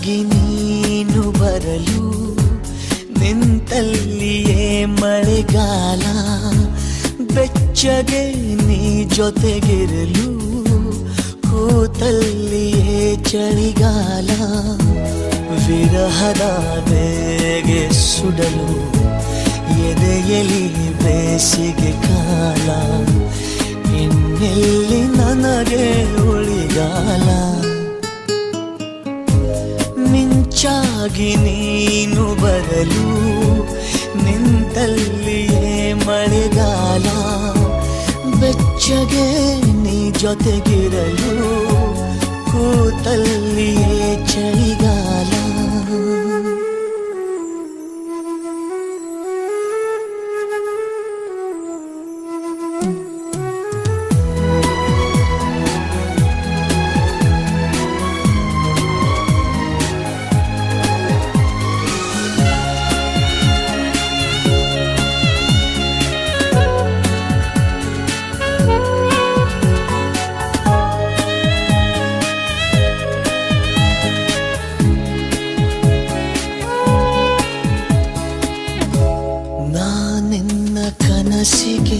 ಮಿಂಚಾಗಿ ನೀನು ಬರಲು ನಿಂತಲ್ಲಿಯೇ ಮಳೆಗಾಲ, ಬೆಚ್ಚಗೆ ನೀ ಜೊತೆಗಿರಲು ಕೂತಲ್ಲಿಯೇ ಚಳಿಗಾಲ. ವಿರಹದ ಬೇಗೆ ಸುಡಲು ಎದೆಯಲಿ ಬೇಸಿಗೆ ಕಾಲ, ಇನ್ನೆಲ್ಲಿ ನನಗೆ ಉಳಿಗಾಲ. ಮಿಂಚಾಗಿ ನೀನು ಬರಲು ನಿಂತಲ್ಲಿಯೇ ಮಳೆಗಾಲ, ಬೆಚ್ಚಗೆ ನೀ ಜೊತೆಗಿರಲು ಕೂತಲ್ಲಿಯೇ ಚಳಿಗಾಲ. ಕನಸಿಗೆ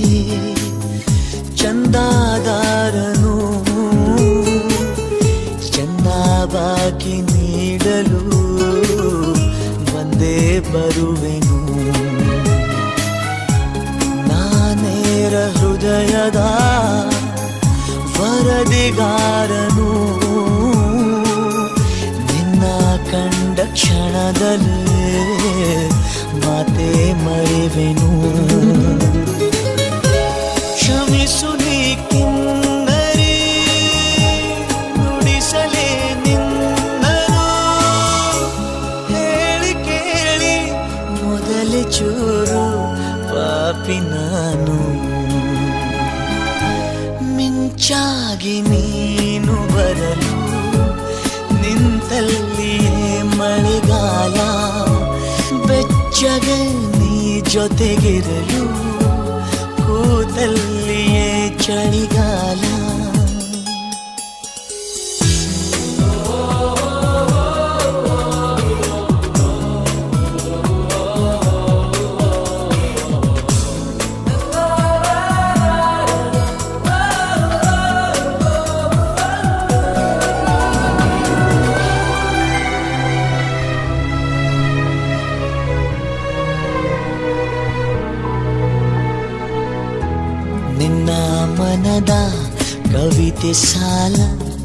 ಚಂದಾದಾರನು ಚಂದಾಬಾಕಿ ನೀಡಲು ಬಂದೇ ಬರುವೆನು. ನಾನೇರ ಹೃದಯದ ವರದಿಗಾರನು, ನಿನ್ನ ಕಂಡ ಕ್ಷಣದಲ್ಲೇ ಮಾತೆ ಮರೆವೆನು. ಕ್ಷಮಿಸು ನೀ ಕಿನ್ನರಿ, ನುಡಿಸಲೇ ನಿನ್ನನು, ಹೇಳಿ ಕೇಳಿ ಮೊದಲೇ ಚೂರು ಪಾಪಿ ನಾನು. ಮಿಂಚಾಗಿ ನೀನು ಬರಲು ನಿಂತಲ್ಲಿಯೇ ಮಳೆಗಾಲ, ಬೆಚ್ಚಗೆ ನೀ ಜೊತೆಗಿರಲು ಕೂತಲ್ಲಿಯೇ ಚಳಿಗಾಲ. ನಿನ್ನ ಮನದ ಕವಿತೆ ಸಾಲ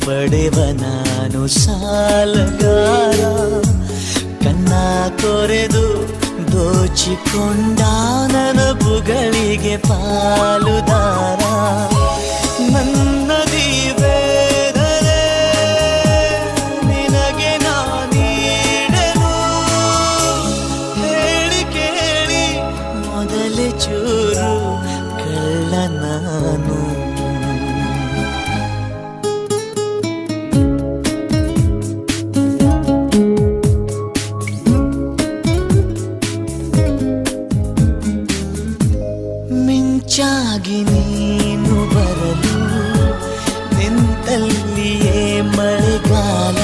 ಪಡೆವ ನಾನು ಸಾಲಗಾರ, ಕನ್ನ ಕೊರೆದು ದೋಚಿಕೊಂಡ ನನಬುಗಳಿಗೆ ಪಾಲುದಾರ. ನನ್ನದಿ ವೇದನೆ ನಿನಗೆ ನಾನೀಡೆನು, ಹೇಳಿ ಕೇಳಿ ಮೊದಲೇ ಚೂರು ಕಳ್ಳ ನಾನು. ಮಿಂಚಾಗಿ ನೀನು ಬರಲು ನಿಂತಲ್ಲಿಯೇ ಮಳೆಗಾಲ,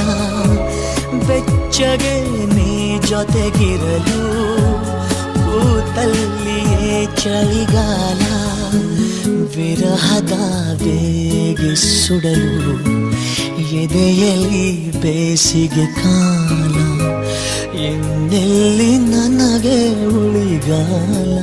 ಬೆಚ್ಚಗೆ ನೀ ಜೊತೆಗಿರಲು ಕೂತಲ್ಲಿಯೇ ಚಳಿಗಾಲ. ವಿರಹದ ಬೇಗೆ ಸುಡಲು ಎದೆಯಲ್ಲಿ ಬೇಸಿಗೆ ಕಾಲ, ಇನ್ನೆಲ್ಲಿ ನನಗೆ ಉಳಿಗಾಲ.